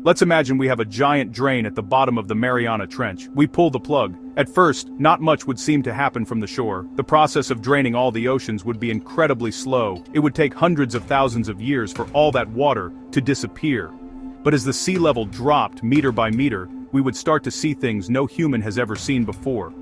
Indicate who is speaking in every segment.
Speaker 1: Let's imagine we have a giant drain at the bottom of the Mariana Trench. We pull the plug. At first, not much would seem to happen from the shore. The process of draining all the oceans would be incredibly slow. It would take hundreds of thousands of years for all that water to disappear. But as the sea level dropped meter by meter, we would start to see things no human has ever seen before.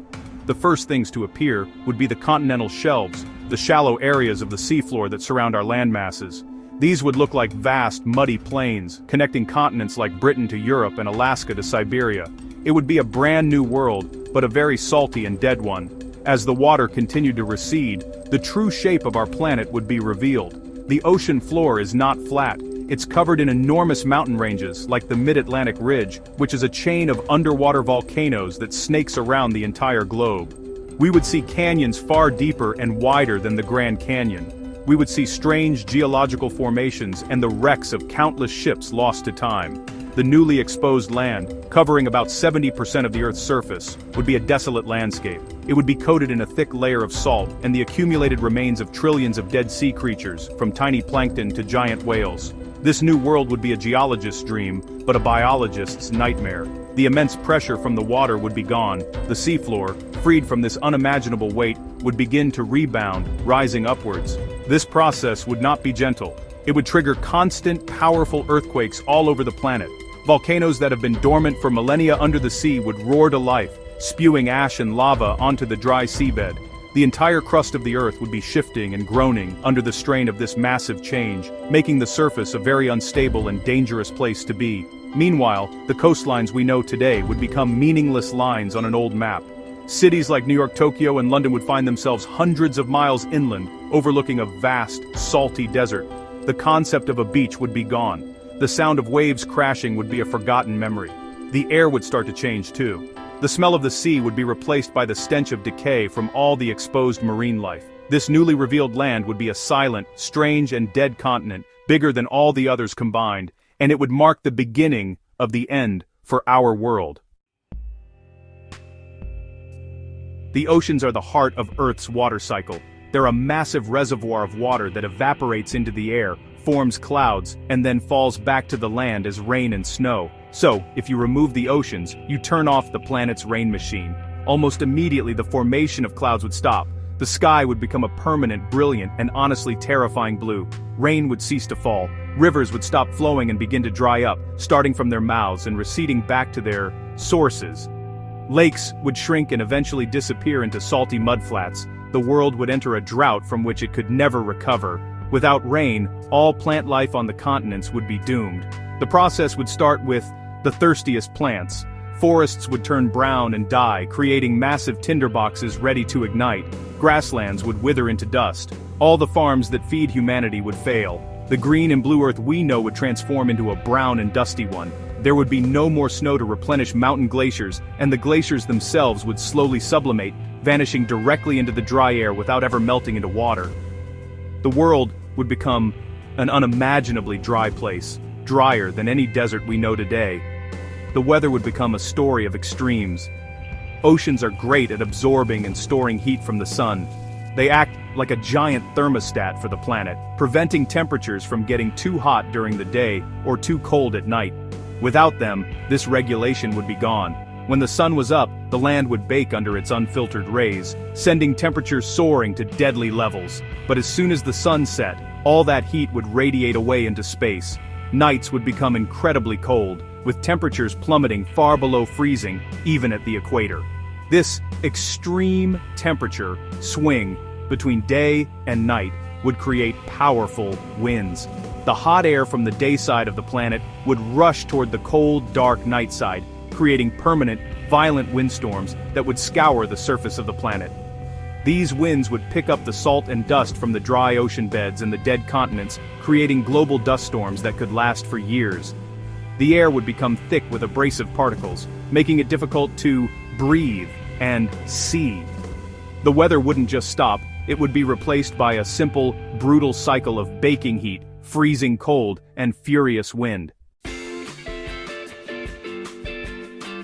Speaker 1: The first things to appear would be the continental shelves, the shallow areas of the seafloor that surround our land masses. These would look like vast, muddy plains, connecting continents like Britain to Europe and Alaska to Siberia. It would be a brand new world, but a very salty and dead one. As the water continued to recede, the true shape of our planet would be revealed. The ocean floor is not flat. It's covered in enormous mountain ranges, like the Mid-Atlantic Ridge, which is a chain of underwater volcanoes that snakes around the entire globe. We would see canyons far deeper and wider than the Grand Canyon. We would see strange geological formations and the wrecks of countless ships lost to time. The newly exposed land, covering about 70% of the Earth's surface, would be a desolate landscape. It would be coated in a thick layer of salt and the accumulated remains of trillions of dead sea creatures, from tiny plankton to giant whales. This new world would be a geologist's dream, but a biologist's nightmare. The immense pressure from the water would be gone. The seafloor, freed from this unimaginable weight, would begin to rebound, rising upwards. This process would not be gentle. It would trigger constant, powerful earthquakes all over the planet. Volcanoes that have been dormant for millennia under the sea would roar to life, spewing ash and lava onto the dry seabed. The entire crust of the Earth would be shifting and groaning under the strain of this massive change, making the surface a very unstable and dangerous place to be. Meanwhile, the coastlines we know today would become meaningless lines on an old map. Cities like New York, Tokyo, and London would find themselves hundreds of miles inland, overlooking a vast, salty desert. The concept of a beach would be gone. The sound of waves crashing would be a forgotten memory. The air would start to change too. The smell of the sea would be replaced by the stench of decay from all the exposed marine life. This newly revealed land would be a silent, strange, and dead continent, bigger than all the others combined, and it would mark the beginning of the end for our world. The oceans are the heart of Earth's water cycle. They're a massive reservoir of water that evaporates into the air, forms clouds, and then falls back to the land as rain and snow. So, if you remove the oceans, you turn off the planet's rain machine. Almost immediately the formation of clouds would stop. The sky would become a permanent, brilliant, and honestly terrifying blue. Rain would cease to fall. Rivers would stop flowing and begin to dry up, starting from their mouths and receding back to their sources. Lakes would shrink and eventually disappear into salty mudflats. The world would enter a drought from which it could never recover. Without rain, all plant life on the continents would be doomed. The process would start with the thirstiest plants. Forests would turn brown and die, creating massive tinderboxes ready to ignite. Grasslands would wither into dust. All the farms that feed humanity would fail. The green and blue earth we know would transform into a brown and dusty one. There would be no more snow to replenish mountain glaciers, and the glaciers themselves would slowly sublimate, vanishing directly into the dry air without ever melting into water. The world would become an unimaginably dry place, drier than any desert we know today. The weather would become a story of extremes. Oceans are great at absorbing and storing heat from the sun. They act like a giant thermostat for the planet, preventing temperatures from getting too hot during the day or too cold at night. Without them, this regulation would be gone. When the sun was up, the land would bake under its unfiltered rays, sending temperatures soaring to deadly levels. But as soon as the sun set, all that heat would radiate away into space. Nights would become incredibly cold, with temperatures plummeting far below freezing, even at the equator. This extreme temperature swing between day and night would create powerful winds. The hot air from the day side of the planet would rush toward the cold, dark night side, creating permanent, violent windstorms that would scour the surface of the planet. These winds would pick up the salt and dust from the dry ocean beds and the dead continents, creating global dust storms that could last for years. The air would become thick with abrasive particles, making it difficult to breathe and see. The weather wouldn't just stop, it would be replaced by a simple, brutal cycle of baking heat, freezing cold, and furious wind.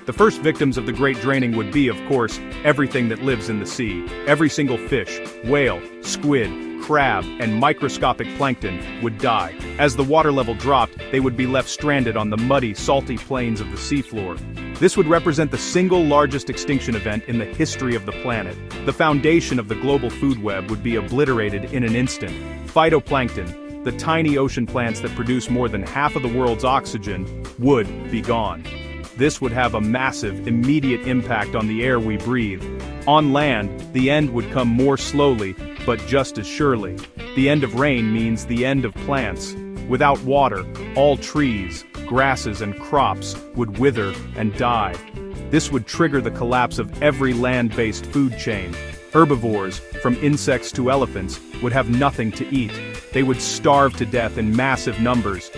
Speaker 1: The first victims of the Great Draining would be, of course, everything that lives in the sea. Every single fish, whale, squid, crab, and microscopic plankton would die. As the water level dropped, they would be left stranded on the muddy, salty plains of the seafloor. This would represent the single largest extinction event in the history of the planet. The foundation of the global food web would be obliterated in an instant. Phytoplankton, the tiny ocean plants that produce more than half of the world's oxygen, would be gone. This would have a massive, immediate impact on the air we breathe. On land, the end would come more slowly, but just as surely. The end of rain means the end of plants. Without water, all trees, grasses and crops would wither and die. This would trigger the collapse of every land-based food chain. Herbivores, from insects to elephants, would have nothing to eat. They would starve to death in massive numbers.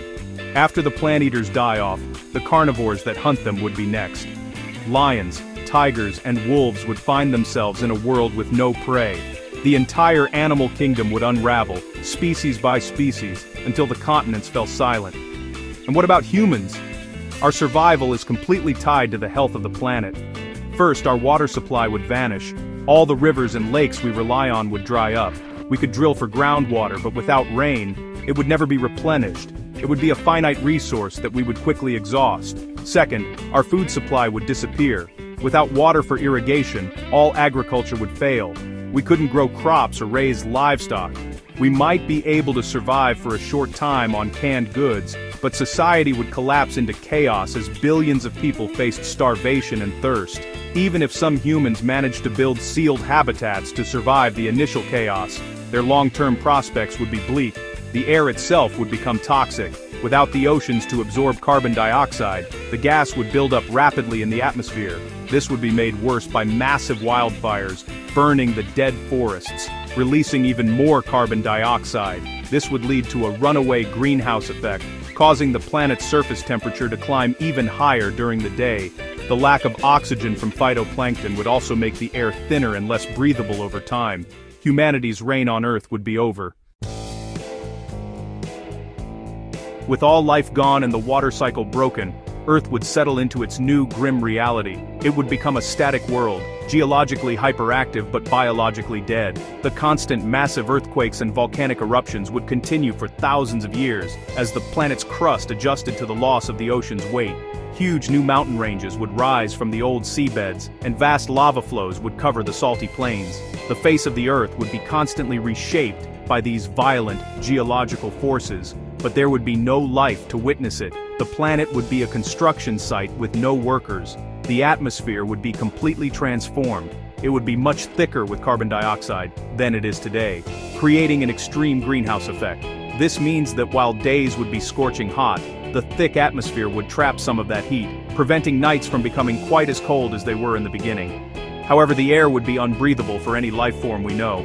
Speaker 1: After the plant-eaters die off, the carnivores that hunt them would be next. Lions, tigers, and wolves would find themselves in a world with no prey. The entire animal kingdom would unravel, species by species, until the continents fell silent. And what about humans? Our survival is completely tied to the health of the planet. First, our water supply would vanish. All the rivers and lakes we rely on would dry up. We could drill for groundwater, but without rain, it would never be replenished. It would be a finite resource that we would quickly exhaust. Second, our food supply would disappear. Without water for irrigation, all agriculture would fail. We couldn't grow crops or raise livestock. We might be able to survive for a short time on canned goods, but society would collapse into chaos as billions of people faced starvation and thirst. Even if some humans managed to build sealed habitats to survive the initial chaos, their long-term prospects would be bleak. The air itself would become toxic. Without the oceans to absorb carbon dioxide, the gas would build up rapidly in the atmosphere. This would be made worse by massive wildfires, burning the dead forests, releasing even more carbon dioxide. This would lead to a runaway greenhouse effect, causing the planet's surface temperature to climb even higher during the day. The lack of oxygen from phytoplankton would also make the air thinner and less breathable over time. Humanity's reign on Earth would be over. With all life gone and the water cycle broken, Earth would settle into its new grim reality. It would become a static world, geologically hyperactive but biologically dead. The constant massive earthquakes and volcanic eruptions would continue for thousands of years, as the planet's crust adjusted to the loss of the ocean's weight. Huge new mountain ranges would rise from the old seabeds, and vast lava flows would cover the salty plains. The face of the Earth would be constantly reshaped by these violent geological forces, but there would be no life to witness it. The planet would be a construction site with no workers. The atmosphere would be completely transformed. It would be much thicker with carbon dioxide than it is today, creating an extreme greenhouse effect. This means that while days would be scorching hot, the thick atmosphere would trap some of that heat, preventing nights from becoming quite as cold as they were in the beginning. However, the air would be unbreathable for any life form we know.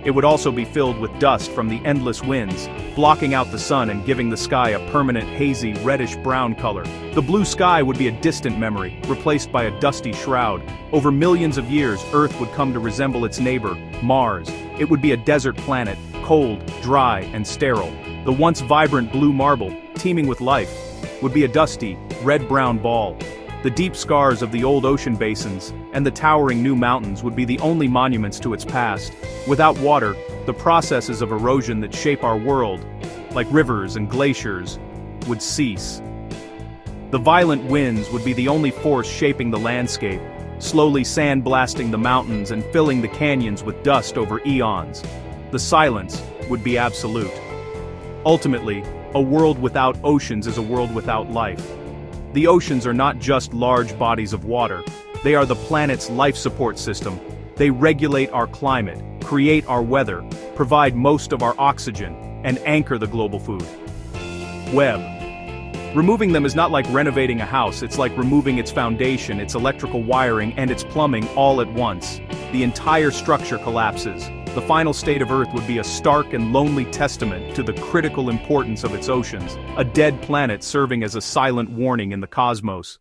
Speaker 1: It would also be filled with dust from the endless winds, blocking out the sun and giving the sky a permanent hazy reddish-brown color. The blue sky would be a distant memory, replaced by a dusty shroud. Over millions of years, Earth would come to resemble its neighbor, Mars. It would be a desert planet, cold, dry, and sterile. The once vibrant blue marble, teeming with life, would be a dusty, red-brown ball. The deep scars of the old ocean basins and the towering new mountains would be the only monuments to its past. Without water, the processes of erosion that shape our world, like rivers and glaciers, would cease. The violent winds would be the only force shaping the landscape, slowly sandblasting the mountains and filling the canyons with dust over eons. The silence would be absolute. Ultimately, a world without oceans is a world without life. The oceans are not just large bodies of water. They are the planet's life support system. They regulate our climate, create our weather, provide most of our oxygen, and anchor the global food web. Removing them is not like renovating a house, it's like removing its foundation, its electrical wiring, and its plumbing all at once. The entire structure collapses. The final state of Earth would be a stark and lonely testament to the critical importance of its oceans, a dead planet serving as a silent warning in the cosmos.